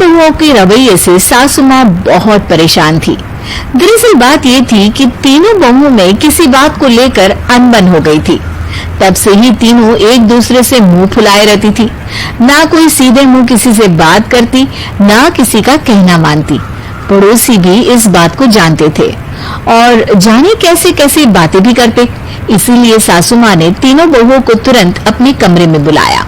बहुओं के रवैये से सासू माँ बहुत परेशान थी। दरअसल बात ये थी कि तीनों बहुओं में किसी बात को लेकर अनबन हो गई थी। तब से ही तीनों एक दूसरे से मुंह फुलाए रहती थी। ना कोई सीधे मुंह किसी से बात करती, ना किसी का कहना मानती। पड़ोसी भी इस बात को जानते थे और जाने कैसे कैसे बातें भी करते। इसीलिए सासू माँ ने तीनों बहुओं को तुरंत अपने कमरे में बुलाया।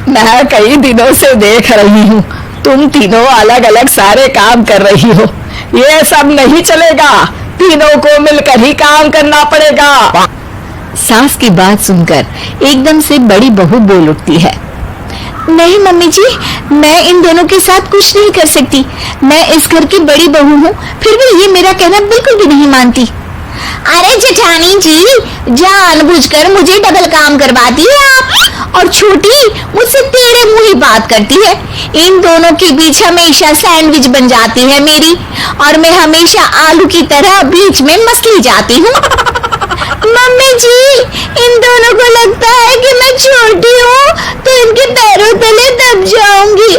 मैं कई दिनों से देख रही हूँ, तुम तीनों अलग अलग सारे काम कर रही हो। ये सब नहीं चलेगा, तीनों को मिलकर ही काम करना पड़ेगा। सास की बात सुनकर एकदम से बड़ी बहू बोल उठती है। नहीं मम्मी जी, मैं इन दोनों के साथ कुछ नहीं कर सकती। मैं इस घर की बड़ी बहू हूँ, फिर भी ये मेरा कहना बिल्कुल भी नहीं मानती। अरे जेठानी जी, जानबूझकर मुझे डबल काम करवाती है आप। और छोटी मुझसे टेढ़े मुंह ही बात करती है। इन दोनों के बीच हमेशा सैंडविच बन जाती है मेरी, और मैं हमेशा आलू की तरह बीच में मसली जाती हूँ। मम्मी जी, इन दोनों को लगता है कि मैं छोटी हूँ तो इनके पैरों तले दब जाऊंगी,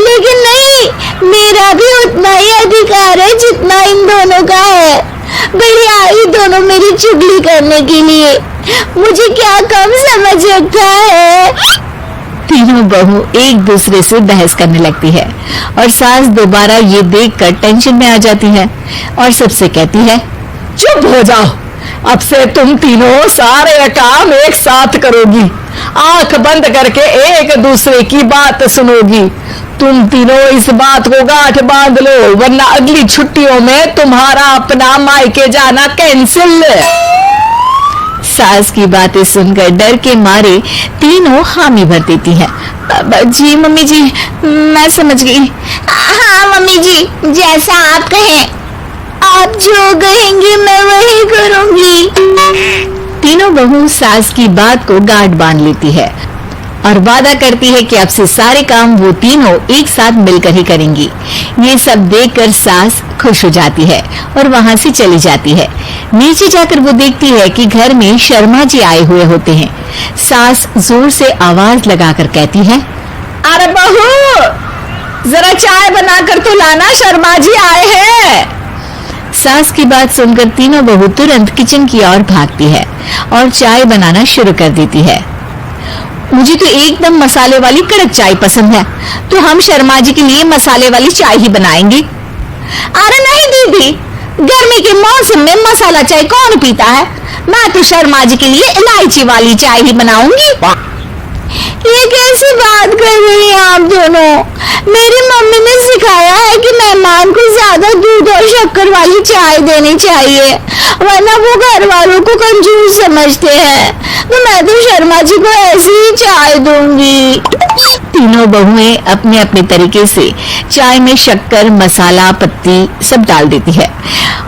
लेकिन नहीं, मेरा भी उतना ही अधिकार है जितना इन दोनों का है। बढ़िया ही दोनों मेरी चुगली करने के लिए, मुझे क्या कम समझ रखा है। तीनों बहू एक दूसरे से बहस करने लगती है और सास दोबारा ये देखकर टेंशन में आ जाती है और सबसे कहती है, चुप हो जाओ, अब से तुम तीनों सारे काम एक साथ करोगी। आंख बंद करके एक दूसरे की बात सुनोगी। तुम तीनों इस बात को गांठ बांध लो, वरना अगली छुट्टियों में तुम्हारा अपना मायके जाना कैंसिल। सास की बातें सुनकर डर के मारे तीनों हामी भर देती है। जी मम्मी जी, मैं समझ गई। हाँ मम्मी जी, जैसा आप कहें, आप जो कहेंगी मैं वही करूंगी। तीनों बहू सास की बात को गांठ बांध लेती है और वादा करती है कि अब से सारे काम वो तीनों एक साथ मिलकर ही करेंगी। ये सब देखकर सास खुश हो जाती है और वहां से चली जाती है। नीचे जाकर वो देखती है कि घर में शर्मा जी आए हुए होते हैं। सास जोर से आवाज लगाकर कहती है, अरे बहू, जरा चाय बनाकर तो लाना, शर्मा जी आए हैं। सास की बात सुनकर तीनों बहू तुरंत किचन की ओर भागती है और चाय बनाना शुरू कर देती है। मुझे तो एकदम मसाले वाली कड़क चाय पसंद है, तो हम शर्मा जी के लिए मसाले वाली चाय ही बनाएंगे। अरे नहीं दीदी, गर्मी के मौसम में मसाला चाय कौन पीता है? मैं तो शर्मा जी के लिए इलायची वाली चाय ही बनाऊंगी। ये कैसी बात कर रही हैं आप दोनों? मेरी मम्मी ने सिखाया है कि मेहमान को ज्यादा दूध और शक्कर वाली चाय देनी चाहिए, वरना वो घर वालों को कंजूस समझते हैं। तो मैं तो शर्मा जी को ऐसी ही चाय दूंगी। तीनों बहुएं अपने अपने तरीके से चाय में शक्कर, मसाला, पत्ती सब डाल देती है।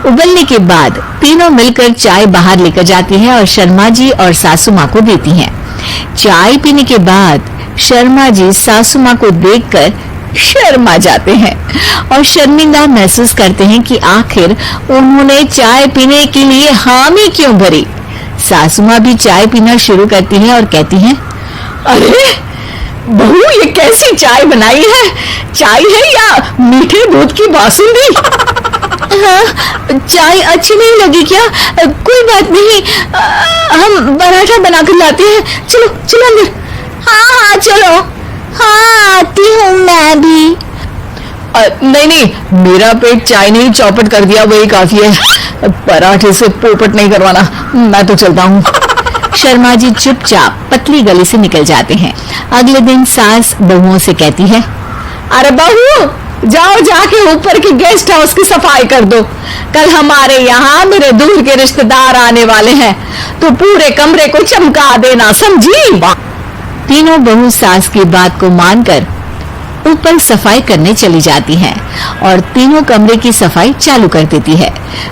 उबलने के बाद तीनों मिलकर चाय बाहर लेकर जाती है और शर्मा जी और सासू माँ को देती हैं। चाय पीने के बाद शर्मा जी सासू माँ को देखकर शर्मा जाते हैं और शर्मिंदा महसूस करते हैं कि आखिर उन्होंने चाय पीने के लिए हामी क्यों भरी। सासू माँ भी चाय पीना शुरू करती है और कहती हैं, अरे बहू, ये कैसी चाय बनाई है? चाय है या मीठे दूध की बासुंदी? हाँ, चाय अच्छी नहीं लगी क्या? कोई बात नहीं, हम पराठा बनाकर लाते हैं। चलो चलो अंदर। हाँ चलो। हाँ, आती हूँ मैं भी। नहीं नहीं, मेरा पेट चाय ने ही चौपट कर दिया, वही काफी है। पराठे से पोपट नहीं करवाना, मैं तो चलता हूँ। शर्मा जी चुपचाप पतली गली से निकल जाते हैं। अगले दिन सास बहुओं से कहती है, अरे बहू, जाओ जाके ऊपर की गेस्ट हाउस की सफाई कर दो। कल हमारे यहाँ मेरे दूर के रिश्तेदार आने वाले हैं, तो पूरे कमरे को चमका देना, समझी? तीनों बहू सास की बात को मानकर ऊपर सफाई करने चली जाती हैं और तीनों कमरे की सफाई चालू कर देती है।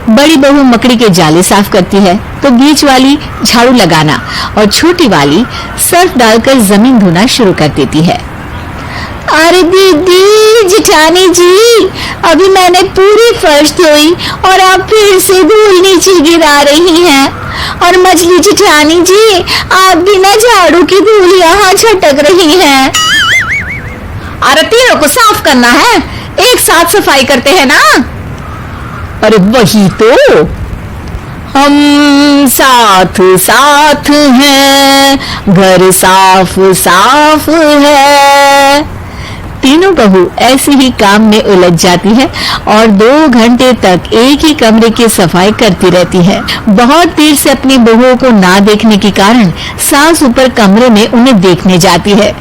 बड़ी बहू मकड़ी के जाले साफ करती है, तो बीच वाली झाड़ू लगाना और छोटी वाली सर्फ डालकर जमीन धोना शुरू कर देती है। अरे दीदी, जेठानी जी, अभी मैंने पूरी फर्श धोई और आप फिर से धूल नीचे गिरा रही हैं। और मछली जेठानी जी, आप बिना झाड़ू की धूल यहाँ छटक रही हैं। अरे तीनों को साफ करना है, एक साथ सफाई करते हैं ना। अरे वही तो, हम साथ साथ हैं, घर साफ साफ है। तीनों बहू ऐसे ही काम में उलझ जाती है और 2 घंटे तक एक ही कमरे की सफाई करती रहती है। बहुत देर से अपनी बहुओं को ना देखने के कारण सास ऊपर कमरे में उन्हें देखने जाती है,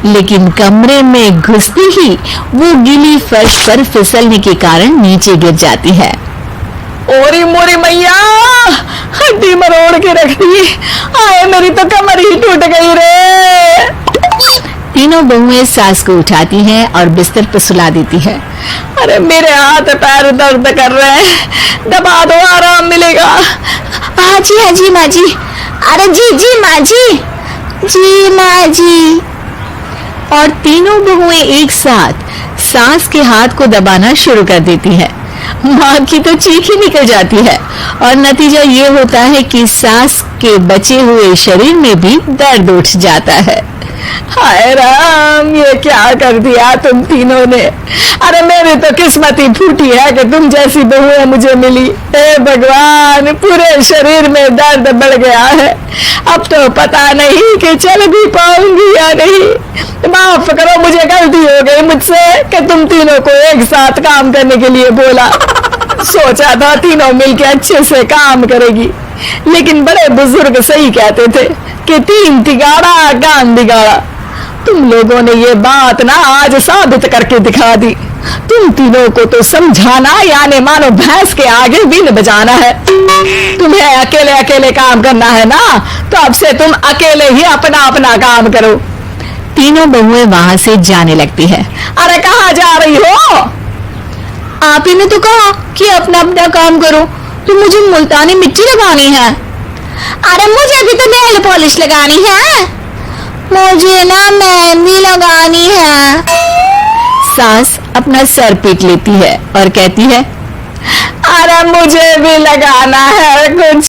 लेकिन कमरे में घुसते ही वो गीली फर्श पर फिसलने के कारण नीचे गिर जाती है। ओरी मोरी मैया, हड्डी मरोड़ के रख दी, आए मेरी तो कमर ही टूट गई रे। तीनों बहुएं सास को उठाती हैं और बिस्तर पर सुला देती है। अरे मेरे हाथ पैर दर्द कर रहे हैं, दबा दो आराम मिलेगा। हाँ जी माँ जी। अरे जी माँ जी माँ जी। और तीनों बहुएं एक साथ सास के हाथ को दबाना शुरू कर देती है। माँ की तो चीख ही निकल जाती है और नतीजा ये होता है कि सास के बचे हुए शरीर में भी दर्द उठ जाता है। हाय राम, ये क्या कर दिया तुम तीनों ने। अरे मेरी तो किस्मत ही फूटी है कि तुम जैसी बहुएं मुझे मिली। हे भगवान, पूरे शरीर में दर्द बढ़ गया है, अब तो पता नहीं कि चल भी पाऊंगी या नहीं। माफ करो, मुझे गलती हो गई मुझसे कि तुम तीनों को एक साथ काम करने के लिए बोला। सोचा था तीनों मिलके अच्छे से काम करेगी, लेकिन बड़े बुजुर्ग सही कहते थे कि 3 तिगाड़ा कान बिगाड़ा। तुम लोगों ने ये बात ना आज साबित करके दिखा दी। तुम तीनों को तो समझाना यानी मानो भैंस के आगे बीन बजाना है। तुम्हें अकेले अकेले काम करना है ना, तो अब से तुम अकेले ही अपना अपना काम करो। तीनों बहुएं वहां से जाने लगती है। अरे कहाँ जा रही हो? आप ही ने तो कहा कि अपना अपना काम करो, तो मुझे मुल्तानी मिट्टी लगानी है। अरे मुझे भी तो नेल पॉलिश लगानी है, मुझे ना मेहंदी लगानी है। सास अपना सर पीट लेती है और कहती है, अरे मुझे भी लगाना है कुछ।